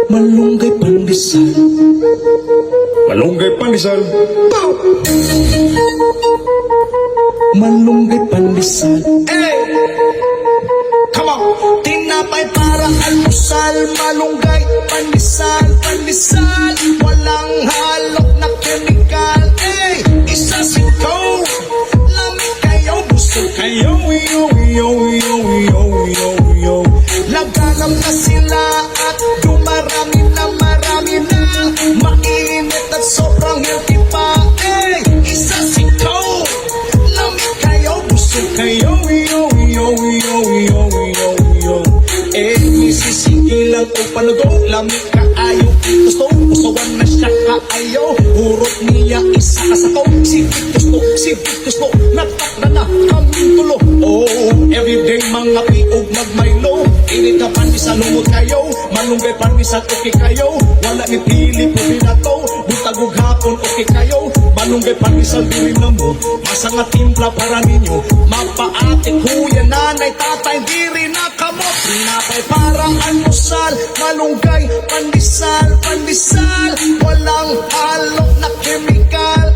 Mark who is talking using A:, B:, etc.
A: Malunggay pandesal.
B: Malunggay pandesal.
A: Malunggay pandesal.
C: Hey! Come on! Tinapay para almusal, malunggay, pandesal, pandesal. Walang halok na kemikal. Hey! Isa sikaw, lamig kayo, busog kayo. Yo, yo, yo, yo, yo, yo. Laganap na sila at dumarami na marami na. Mainit at sobrang healthy pa. Hey! Isa sikaw, lamig kayo, busog kayo. Yo, yo, yo, yo, yo, yo. Eh, misisigilan o panago, lamig ka ayaw. Gusto na siya kaayaw. Hurot niya isa kasato. Sipit gusto, nagtakda na kaming tulo. Oh, everyday mga piog magmaylo. Init na pandesal, lumot kayo. Malunggay pandesal, okay kayo. Wala ni pili po binato. Butagog hapon, okay kayo. Malunggay pandesal, diri na mo. Masanga timpla para ninyo. Mapaate, kuya, nanay, tatay, diri na kamo. Pinapay parang almusal. Malunggay pandesal, pandesal. Walang halok na kemikal.